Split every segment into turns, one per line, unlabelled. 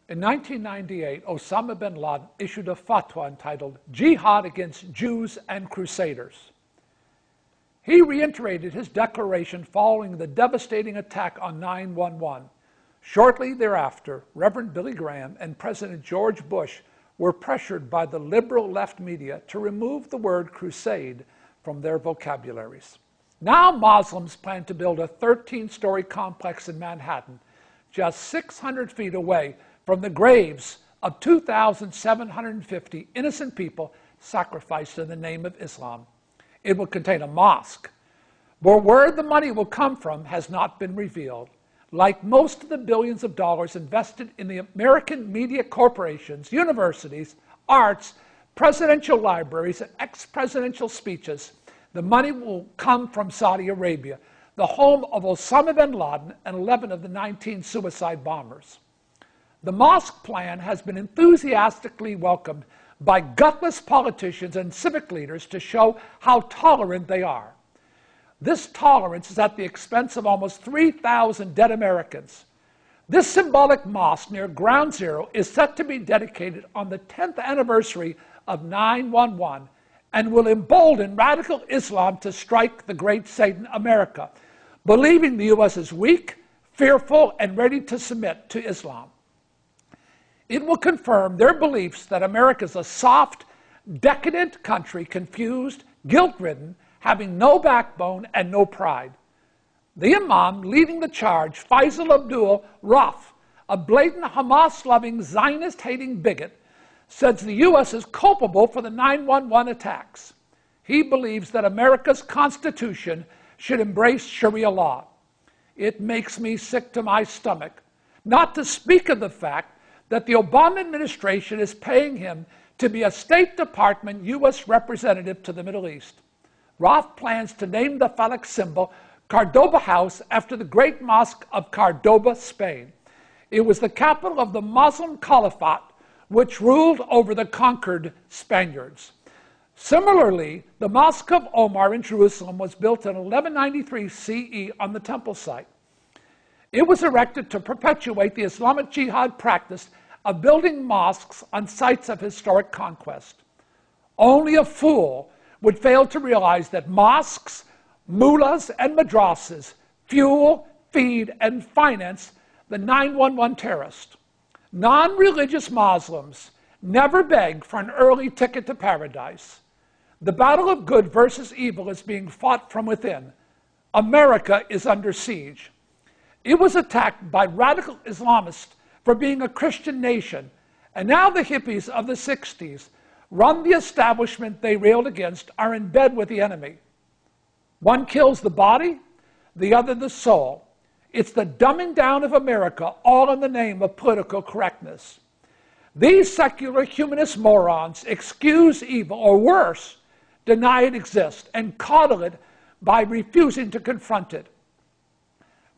In 1998, Osama bin Laden issued a fatwa entitled Jihad Against Jews and Crusaders. He reiterated his declaration following the devastating attack on 9/11. Shortly thereafter, Reverend Billy Graham and President George Bush were pressured by the liberal left media to remove the word crusade from their vocabularies. Now Muslims plan to build a 13-story complex in Manhattan, just 600 feet away from the graves of 2,750 innocent people sacrificed in the name of Islam. It will contain a mosque, but where the money will come from has not been revealed. Like most of the billions of dollars invested in the American media corporations, universities, arts, presidential libraries, and ex-presidential speeches, the money will come from Saudi Arabia, the home of Osama bin Laden and 11 of the 19 suicide bombers. The mosque plan has been enthusiastically welcomed by gutless politicians and civic leaders to show how tolerant they are. This tolerance is at the expense of almost 3,000 dead Americans. This symbolic mosque near Ground Zero is set to be dedicated on the 10th anniversary of 9/11 and will embolden radical Islam to strike the great Satan America, believing the U.S. is weak, fearful, and ready to submit to Islam. It will confirm their beliefs that America is a soft, decadent country, confused, guilt-ridden, having no backbone and no pride. The Imam leading the charge, Faisal Abdul Rauf, a blatant Hamas-loving, Zionist-hating bigot, says the U.S. is culpable for the 9/11 attacks. He believes that America's Constitution should embrace Sharia law. It makes me sick to my stomach, not to speak of the fact that the Obama administration is paying him to be a State Department U.S. representative to the Middle East. Rauf plans to name the phallic symbol Cordoba House after the great mosque of Cordoba, Spain. It was the capital of the Muslim Caliphate, which ruled over the conquered Spaniards. Similarly, the Mosque of Omar in Jerusalem was built in 1193 CE on the temple site. It was erected to perpetuate the Islamic Jihad practice of building mosques on sites of historic conquest. Only a fool would fail to realize that mosques, mullahs, and madrasas fuel, feed, and finance the 9/11 terrorists. Non-religious Muslims never beg for an early ticket to paradise. The battle of good versus evil is being fought from within. America is under siege. It was attacked by radical Islamists for being a Christian nation, and now the hippies of the 60s run the establishment they railed against, are in bed with the enemy. One kills the body, the other the soul. It's the dumbing down of America, all in the name of political correctness. These secular humanist morons excuse evil, or worse, deny it exists, and coddle it by refusing to confront it.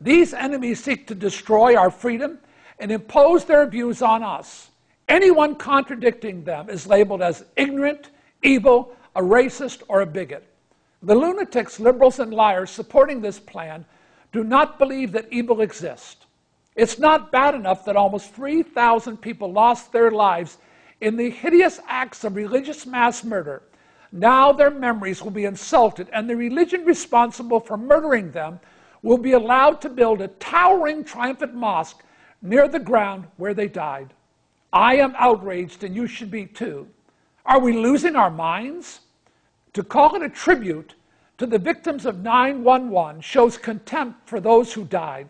These enemies seek to destroy our freedom and impose their views on us. Anyone contradicting them is labeled as ignorant, evil, a racist, or a bigot. The lunatics, liberals, and liars supporting this plan do not believe that evil exists. It's not bad enough that almost 3,000 people lost their lives in the hideous acts of religious mass murder. Now their memories will be insulted, and the religion responsible for murdering them will be allowed to build a towering, triumphant mosque near the ground where they died. I am outraged, and you should be too. Are we losing our minds? To call it a tribute to the victims of 9/11 shows contempt for those who died.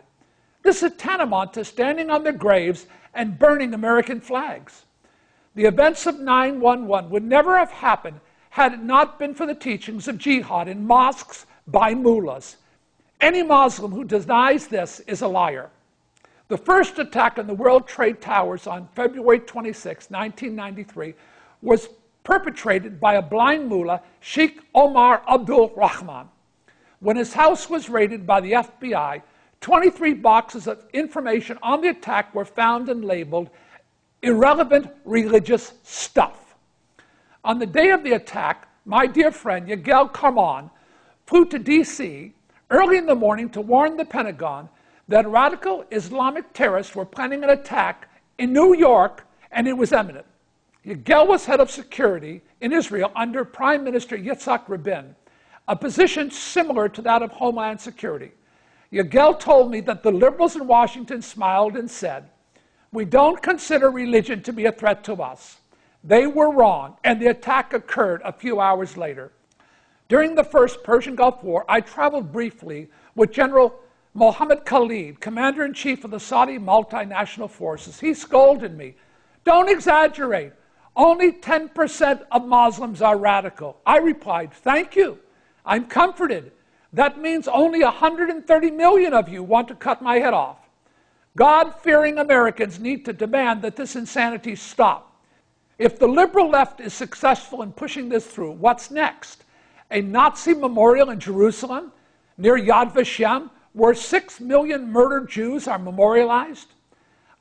This is tantamount to standing on their graves and burning American flags. The events of 9/11 would never have happened had it not been for the teachings of jihad in mosques by mullahs. Any Muslim who denies this is a liar. The first attack on the World Trade Towers on February 26, 1993, was perpetrated by a blind mullah, Sheikh Omar Abdul Rahman. When his house was raided by the FBI, 23 boxes of information on the attack were found and labeled irrelevant religious stuff. On the day of the attack, my dear friend Yagel Karman flew to D.C. early in the morning to warn the Pentagon that radical Islamic terrorists were planning an attack in New York, and it was imminent. Yigal was head of security in Israel under Prime Minister Yitzhak Rabin, a position similar to that of Homeland Security. Yigal told me that the liberals in Washington smiled and said, "We don't consider religion to be a threat to us." They were wrong, and the attack occurred a few hours later. During the First Persian Gulf War, I traveled briefly with General Mohammed Khalid, Commander-in-Chief of the Saudi multinational forces. He scolded me, "Don't exaggerate. Only 10% of Muslims are radical." I replied, "Thank you. I'm comforted. That means only 130 million of you want to cut my head off." God-fearing Americans need to demand that this insanity stop. If the liberal left is successful in pushing this through, what's next? A Nazi memorial in Jerusalem, near Yad Vashem, where 6 million murdered Jews are memorialized?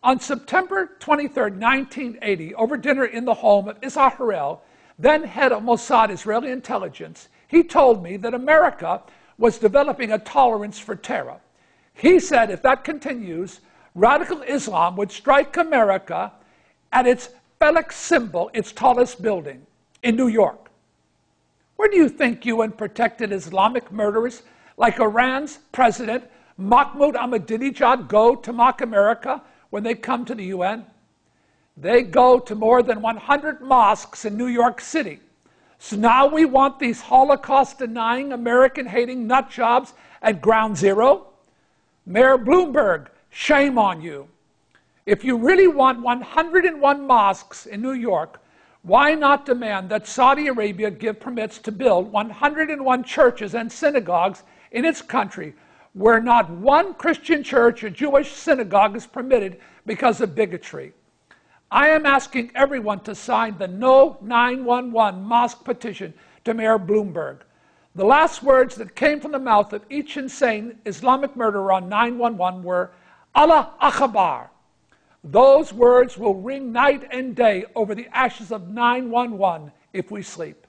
On September 23, 1980, over dinner in the home of Issa Harel, then head of Mossad Israeli intelligence, he told me that America was developing a tolerance for terror. He said if that continues, radical Islam would strike America at its phallic symbol, its tallest building, in New York. Where do you think UN protected Islamic murderers like Iran's president Mahmoud Ahmadinejad go to mock America when they come to the UN? They go to more than 100 mosques in New York City. So now we want these Holocaust-denying, American-hating nutjobs at ground zero? Mayor Bloomberg, shame on you. If you really want 101 mosques in New York, why not demand that Saudi Arabia give permits to build 101 churches and synagogues in its country, where not one Christian church or Jewish synagogue is permitted because of bigotry? I am asking everyone to sign the No 911 Mosque petition to Mayor Bloomberg. The last words that came from the mouth of each insane Islamic murderer on 911 were, "Allah Akbar." Those words will ring night and day over the ashes of 911 if we sleep.